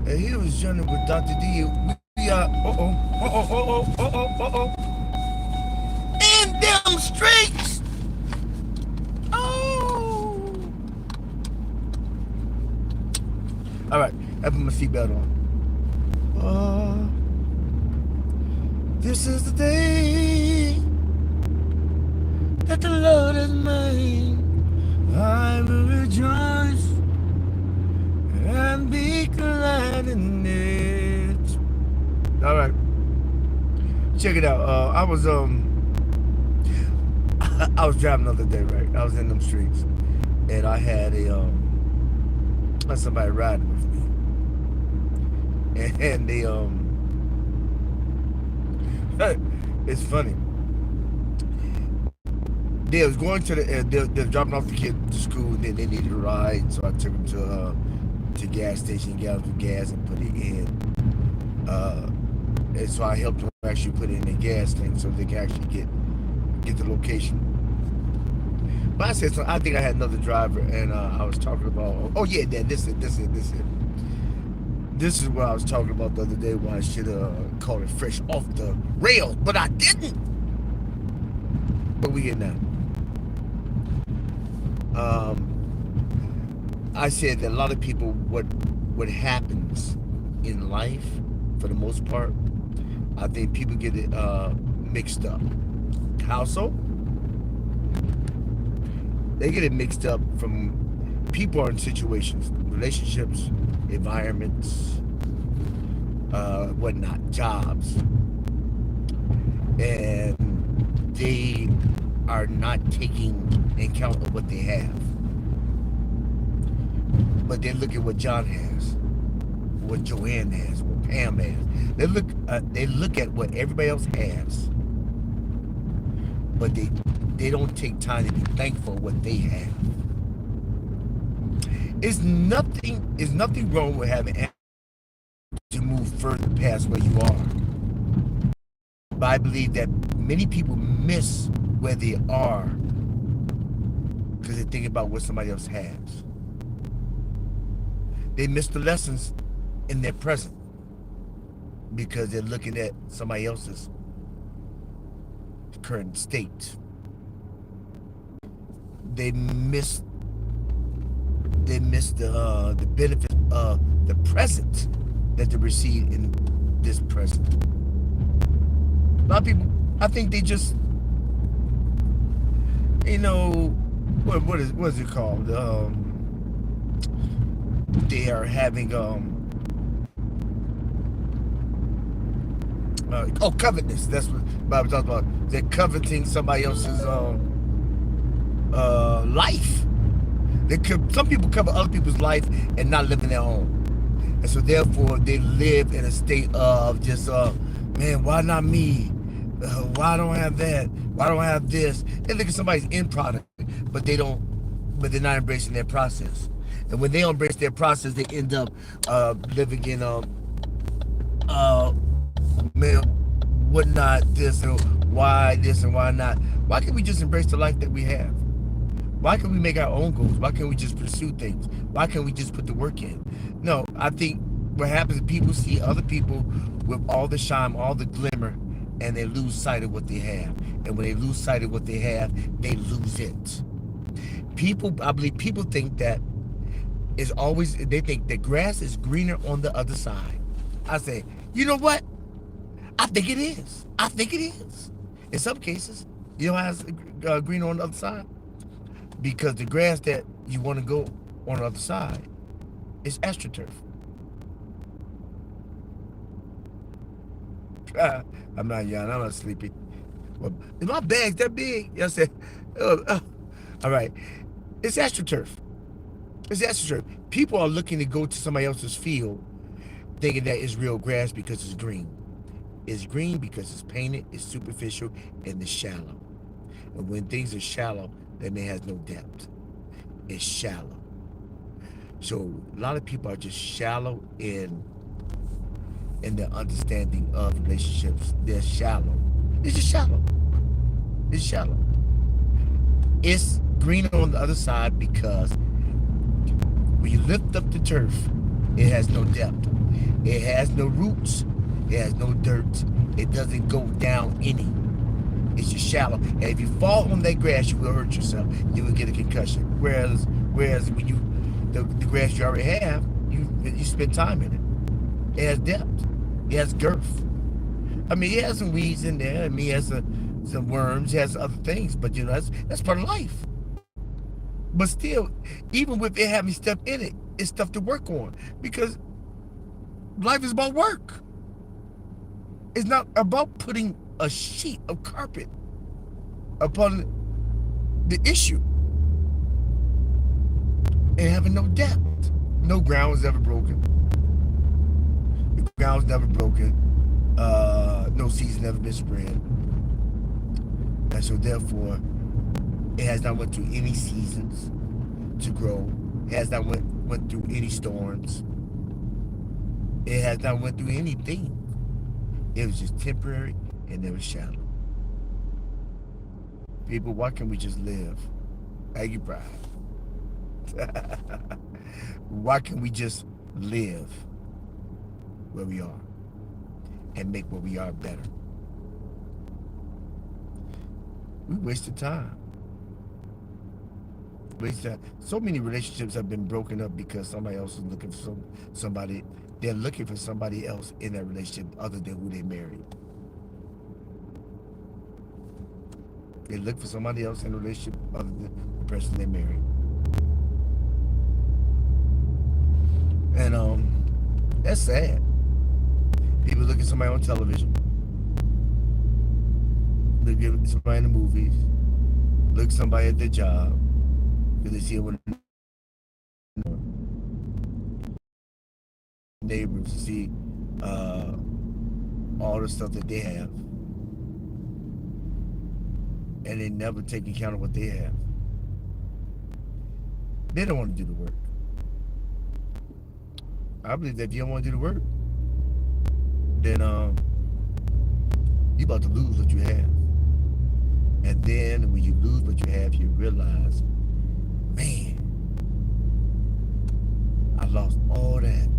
And he was journeying with Dr. D. We are, in them streets. Oh. All right, I put my seatbelt on. This is the day that the Lord has made. I will rejoice and be glad in it. All right, check it out. I was driving the other day, right? I was in them streets, and I had somebody riding with me, and it's funny. They was going to they're dropping off the kid to school, and then they needed a ride, so I took them to gas station, got them gas, and put it in. And so I helped them actually put it in the gas tank so they can actually get the location. But I said, so I think I had another driver, and I was talking about, oh yeah, Dad, this is what I was talking about the other day. Why I should have called it fresh off the rails, but I didn't. But we get now. I said that a lot of people, what happens in life, for the most part, I think people get it mixed up. How so? They get it mixed up from people are in situations, relationships, environments, whatnot, jobs, and they are not taking account of what they have. But they look at what John has, what Joanne has, what Pam has. They look at what everybody else has, but they don't take time to be thankful for what they have. It's nothing wrong with having to move further past where you are. But I believe that many people miss where they are because they think about what somebody else has. They miss the lessons in their present because they're looking at somebody else's current state. They miss the benefit of the present that they receive in this present. A lot of people, I think they just, what is it called? They are having covetousness. That's what Bible talks about. They're coveting somebody else's life. Some people cover other people's life and not live in their own, and so therefore they live in a state of just man, why not me? Why don't I have that? Why don't I have this? They look at somebody's end product, but they're not embracing their process. And when they don't embrace their process, they end up living in man, what not this, and why this and why not? Why can't we just embrace the life that we have? Why can't we make our own goals? Why can't we just pursue things? Why can't we just put the work in? No, I think what happens is people see other people with all the shine, all the glimmer, and they lose sight of what they have. And when they lose sight of what they have, they lose it. I believe people think that they think the grass is greener on the other side. I say, you know what? I think it is. I think it is. In some cases, you know how it's greener on the other side? Because the grass that you want to go on the other side is astroturf. I'm not young. I'm not sleepy. Well, my bag's that big. I said, all right. It's astroturf. It's astroturf. People are looking to go to somebody else's field thinking that it's real grass because it's green. It's green because it's painted, it's superficial, and it's shallow. And when things are shallow, then it has no depth. It's shallow. So a lot of people are just shallow in their understanding of relationships. They're shallow. It's just shallow. It's shallow. It's greener on the other side because when you lift up the turf, it has no depth. It has no roots. It has no dirt. It doesn't go down any. It's just shallow. And if you fall on that grass, you will hurt yourself. You will get a concussion. Whereas when you the grass you already have, you spend time in it. It has depth. It has girth. I mean, it has some weeds in there. I mean, it has some worms. It has other things. But that's part of life. But still, even with it having stuff in it, it's stuff to work on because life is about work. It's not about putting a sheet of carpet upon the issue and having no depth. No ground was ever broken. The ground was never broken. No seeds never been spread. And so therefore, it has not went through any seasons to grow. It has not went through any storms. It has not went through anything. It was just temporary and it was shallow. People, why can't we just live? Aggie Pride. Why can't we just live where we are and make where we are better? We wasted time. So many relationships have been broken up because somebody else is looking for somebody. They're looking for somebody else in that relationship other than who they married. They look for somebody else in a relationship other than the person they married. And that's sad. People look at somebody on television, look at somebody in the movies, look at somebody at their job, because they see it with neighbors, to see all the stuff that they have, and they never take account of what they have. They don't want to do the work. I believe that if you don't want to do the work, then you're about to lose what you have. And then when you lose what you have, you realize, man, I lost all that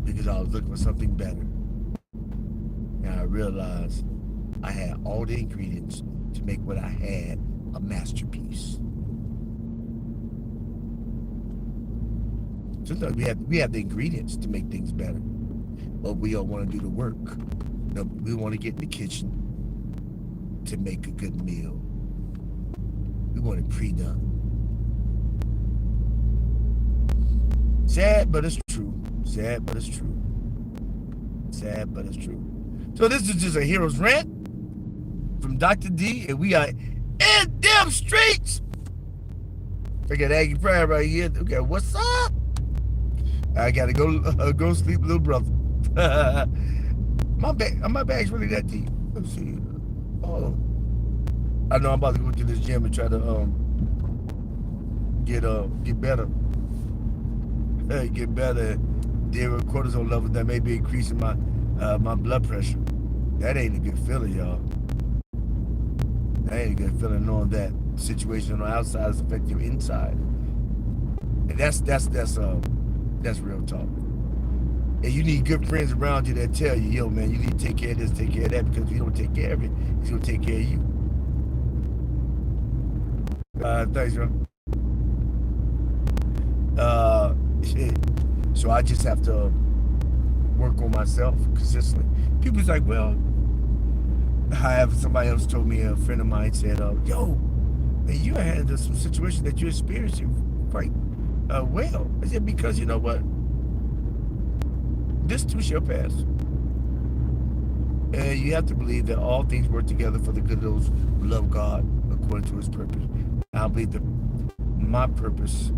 because I was looking for something better. And I realized I had all the ingredients to make what I had a masterpiece. Sometimes we have the ingredients to make things better, but we don't want to do the work. No, we want to get in the kitchen to make a good meal. We want it pre-done. Sad, but it's true. Sad, but it's true. Sad, but it's true. So this is just a hero's rant from Dr. D, and we are in them streets. I got Aggie Pride right here. Okay, what's up? I gotta go sleep, little brother. My bag's really that deep. Let's see. Oh, I know I'm about to go to this gym and try to get better. Get better. Deal with cortisol levels that may be increasing my blood pressure. That ain't a good feeling, y'all. That ain't a good feeling knowing that situation on the outside is affecting your inside. And that's real talk. And you need good friends around you that tell you, yo, man, you need to take care of this, take care of that, because if you don't take care of it, he's gonna take care of you. Thanks, bro. So I just have to work on myself consistently. People's like, well, I have somebody else told me, a friend of mine said, yo, man, you had some situation that you're experiencing quite well. I said, because you know what? This too shall pass. And you have to believe that all things work together for the good of those who love God according to his purpose. I believe that my purpose,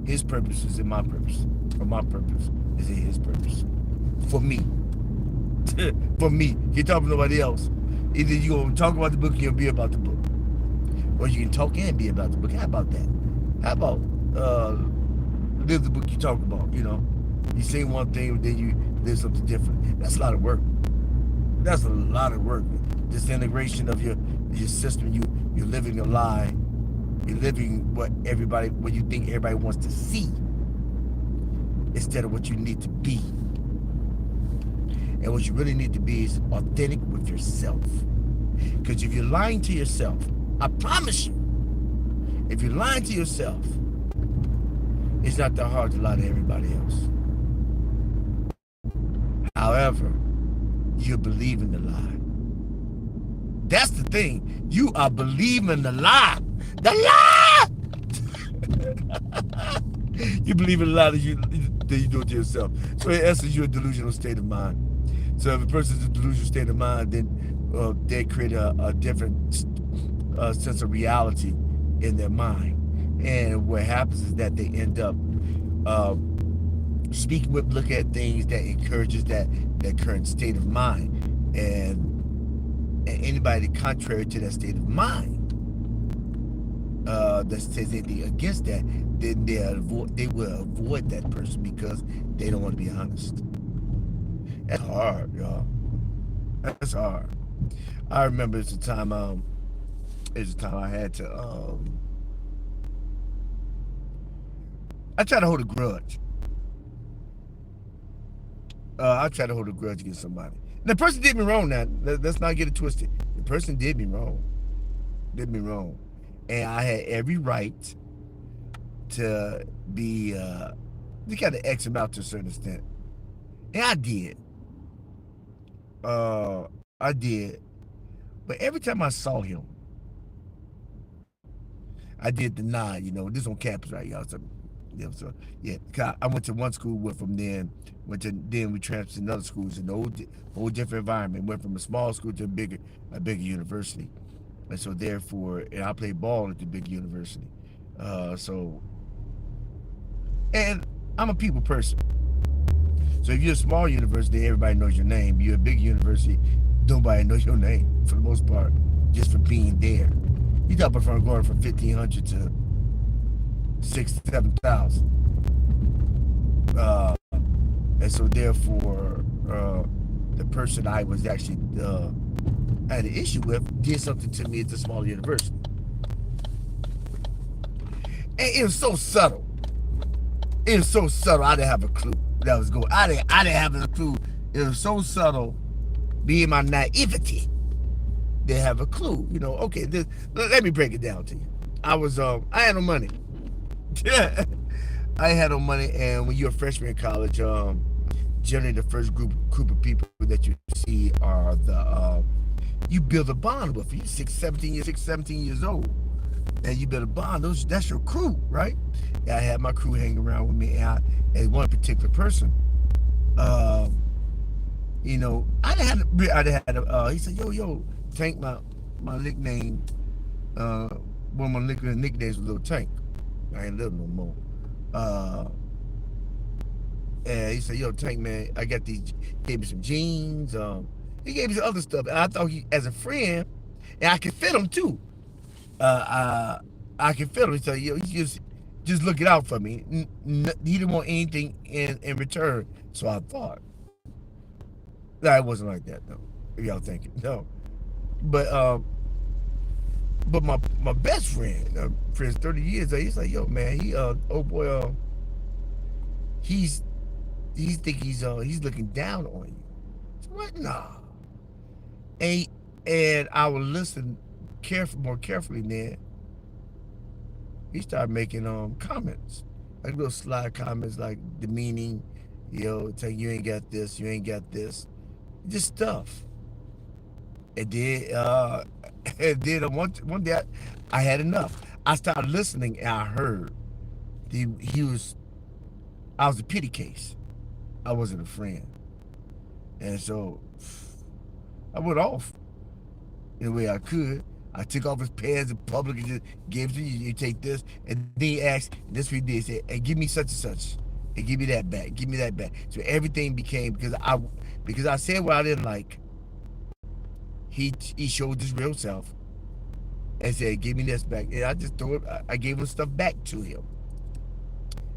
his purpose is in my purpose, or my purpose is in his purpose. For me. For me. You talk to nobody else. Either you gonna talk about the book or you'll be about the book. Or you can talk and be about the book. How about that? How about live the book you talk about, you know? You say one thing, but then you live something different. That's a lot of work. That's a lot of work. Disintegration of your system. You're living a lie. You're living what you think everybody wants to see. instead of what you need to be. And what you really need to be is authentic with yourself. Because if you're lying to yourself, I promise you, if you're lying to yourself, it's not that hard to lie to everybody else. However, you're believing the lie. That's the thing. You are believing the lie. The lie! You believe in a lie that you do it to yourself. So in essence, you're a delusional state of mind. So if a person's in a delusional state of mind, then they create a different sense of reality in their mind. And what happens is that they end up speaking with, look at things that encourages that current state of mind. And anybody contrary to that state of mind that says anything against that, then they will avoid that person because they don't want to be honest. That's hard, y'all. That's hard. I remember it's a time I had to I tried to hold a grudge. I tried to hold a grudge against somebody. And the person did me wrong now. Let's not get it twisted. The person did me wrong. Did me wrong. And I had every right to be you gotta X him out to a certain extent. And I did. I did. But every time I saw him, I did the nod, this on campus, right, y'all? So yeah, I went to one school, went from then we transferred to another schools in a whole different environment. Went from a small school to a bigger university. And so therefore, and I played ball at the big university. And I'm a people person. So if you're a small university, everybody knows your name. You're a big university, nobody knows your name for the most part, just for being there. You talk about going from 1,500 to 6,000-7,000. And so therefore, the person I was actually had an issue with did something to me at the smaller university. And it was so subtle. It was so subtle. I didn't have a clue that was going. I didn't have a clue. It was so subtle, being my naivety. Didn't have a clue. Okay, let me break it down to you. I had no money. I had no money, and when you're a freshman in college, generally the first group of people that you see are you build a bond with. You're 17 years old, and you build a bond. That's your crew, right? And I had my crew hanging around with me, and one particular person, I didn't have. He said, "Yo, Tank." My nickname, one of my nicknames was Little Tank. I ain't living no more. And he said, "Yo, Tank, man, I got these." Gave me some jeans. He gave me some other stuff, and I thought he, as a friend, and I could fit him too. I could fit him. He said, "Yo, he just look it out for me." He didn't want anything in return, so I thought. No, it wasn't like that, though. If y'all thinking, no. But my best friend, friends 30 years, he's like, "Yo, man, oh boy, he's he's looking down on you." So what? Nah. And I would listen more carefully. Then he started making comments, like little sly comments, like demeaning, saying you ain't got this, you ain't got this, just stuff. And then one day I had enough. I started listening, and I heard I was a pity case. I wasn't a friend. And so I went off in the way I could. I took off his pants in public and just gave it to you. You take this. And then he asked, and this is what he did. He said, "Hey, give me such and such. And give me that back. Give me that back." So everything became, because I said what I didn't like, he showed his real self and said, "Give me this back." And I just I gave him stuff back to him.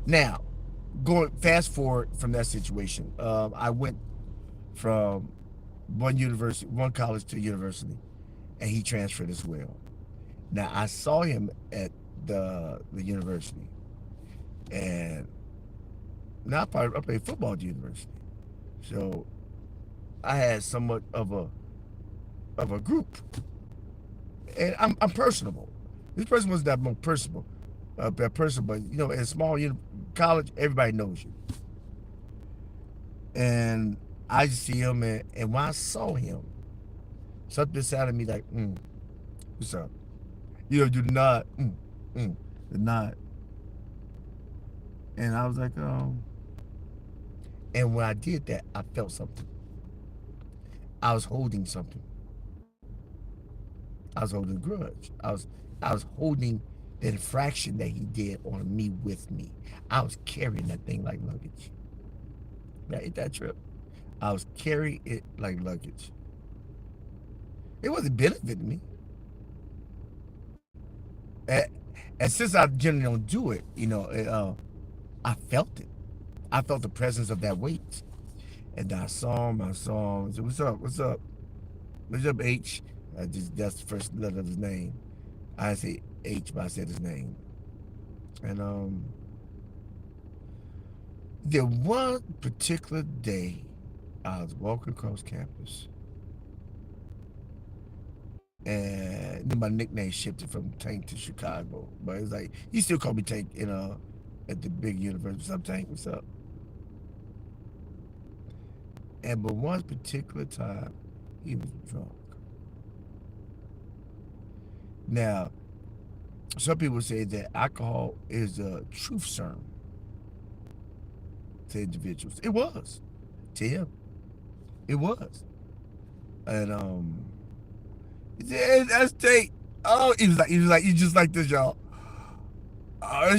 Now, going fast forward from that situation, I went from one college to a university, and he transferred as well. Now I saw him at the university, and Now I played football at the university, so I had somewhat of a group, and I'm personable. This person was that more personable, that person, but you know, in small college, everybody knows you, and I just see him, and when I saw him, something sounded me like, what's up? You know, do not, the nod, and I was like, and when I did that, I felt something. I was holding something. I was holding a grudge. I was holding the infraction that he did on me with me. I was carrying that thing like luggage. That ain't that trip. I was carrying it like luggage. It wasn't benefiting me. And, and since I generally don't do it, you know, I felt it. I felt the presence of that weight. And I saw him. I saw him. I said, "What's up? What's up? What's up, H?" That's the first letter of his name. I didn't say H, but I said his name. And there one particular day, I was walking across campus, and then my nickname shifted from Tank to Chicago. But it's like he still call me Tank at the big university. What's up, Tank? What's up? And but one particular time, he was drunk. Now, some people say that alcohol is a truth serum to individuals. It was to him. It was, and yeah, that's Tate. Oh, he just like this, y'all.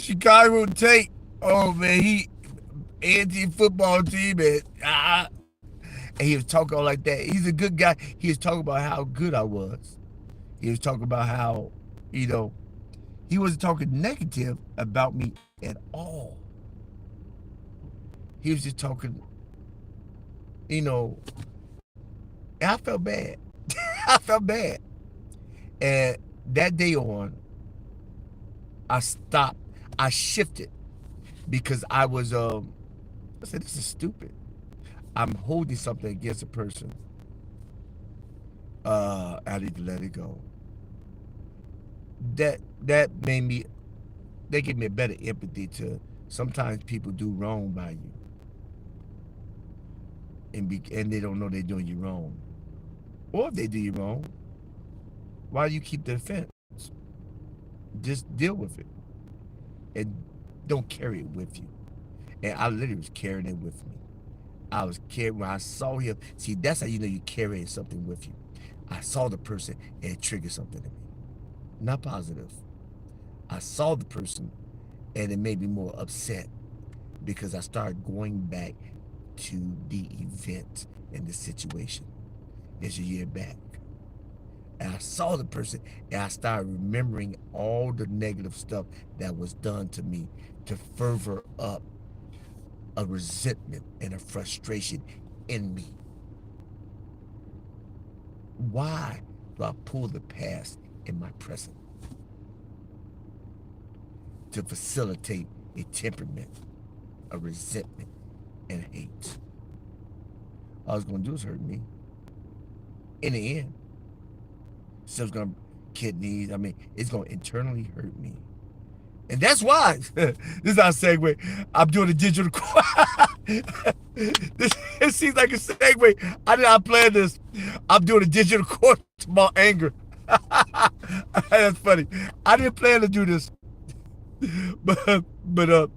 Chicago Tate. Oh man, he anti-football team and he was talking like that. He's a good guy. He was talking about how good I was. He was talking about how, you know, he wasn't talking negative about me at all. He was just talking, you know, and I felt bad. I felt bad. And that day on, I stopped. I shifted because I said, this is stupid. I'm holding something against a person. I need to let it go. That made me, they gave me a better empathy to sometimes people do wrong by you. And they don't know they're doing you wrong. Or if they do you wrong, why do you keep the offense? Just deal with it. And don't carry it with you. And I literally was carrying it with me. I was carrying, when I saw him, see, that's how you know you're carrying something with you. I saw the person and it triggered something in me. Not positive. I saw the person and it made me more upset because I started going back to the event and the situation. It's a year back. And I saw the person and I started remembering all the negative stuff that was done to me to further up a resentment and a frustration in me. Why do I pull the past in my present to facilitate a temperament, a resentment, and hate? All it's going to do is hurt me. In the end, so it's going to kidneys. I mean, it's going to internally hurt me. And that's why, this is our segue, I'm doing a digital course. It seems like a segue. I did not plan this. I'm doing a digital course about anger. That's funny. I didn't plan to do this. But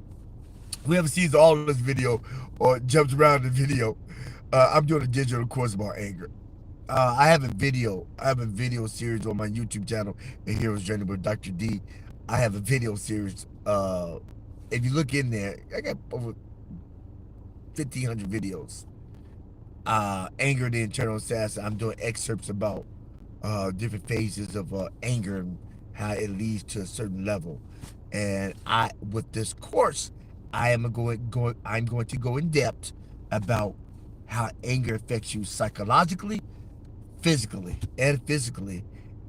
whoever sees all of this video or jumps around the video, I'm doing a digital course about anger. I have a video series on my YouTube channel, A Hero's Journey with Dr. D. I have a video series. If you look in there, I got over 1,500 videos. Anger, the internal assassin. I'm doing excerpts about different phases of anger and how it leads to a certain level. And with this course, I'm going to go in depth about how anger affects you psychologically, physically,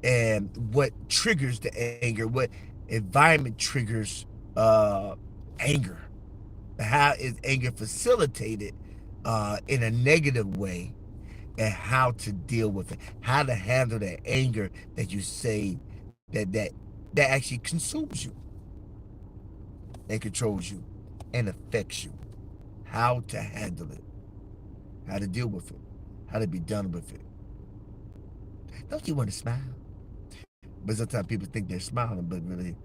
and what triggers the anger, what environment triggers anger. How is anger facilitated in a negative way, and how to deal with it, how to handle that anger that you say that actually consumes you and controls you and affects you. How to handle it, how to deal with it, how to be done with it. Don't you want to smile? But sometimes people think they're smiling, but really,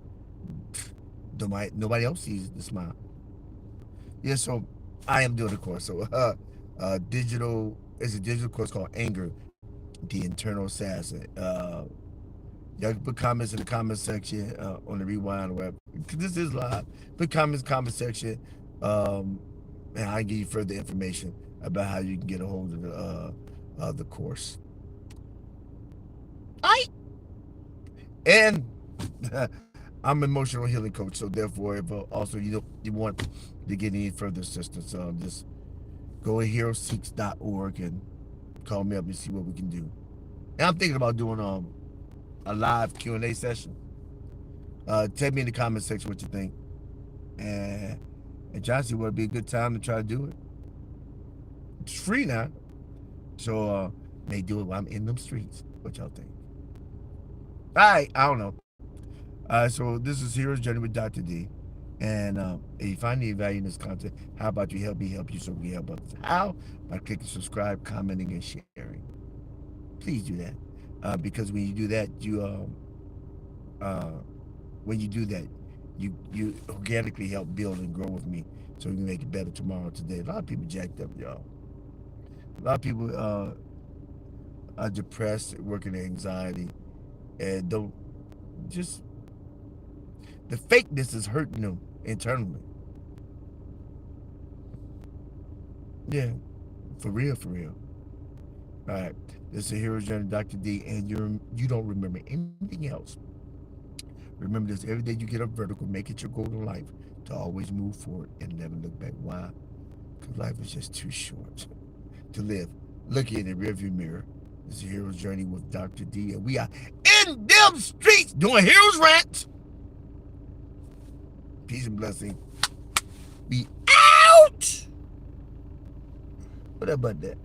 nobody else sees the smile. Yeah, so I am doing a course. So, digital it's a digital course called Anger, the Internal Assassin. Y'all can put comments in the comment section on the Rewind web. This is live. Put comment section, um, and I'll give you further information about how you can get a hold of the course. I and I'm an emotional healing coach, so therefore, if also you want to get any further assistance, just go to heroseeks.org and call me up and see what we can do. And I'm thinking about doing a live Q&A session. Tell me in the comment section what you think. And, and Johnson, would be a good time to try to do it. It's free now. So may do it while I'm in them streets. What y'all think? All right, I don't know. So this is Hero's Journey with Dr. D. And if you find any value in this content, how about you help me help you so we help others? How? By clicking subscribe, commenting, and sharing. Please do that. Because when you do that, uh, when you do that, you organically help build and grow with me, so we can make it better tomorrow, today. A lot of people jacked up, y'all. A lot of people are depressed, working their anxiety, and don't just the fakeness is hurting them internally. Yeah, for real, for real. All right, this is a Hero's Journey, Dr. D, and you don't remember anything else. Remember this: every day you get up vertical, make it your goal in life to always move forward and never look back. Why? Because life is just too short to live looking in the rearview mirror. This is a Hero's Journey with Dr. D, and we are in them streets doing Heroes Rant. Peace and blessing. Be out. What about that?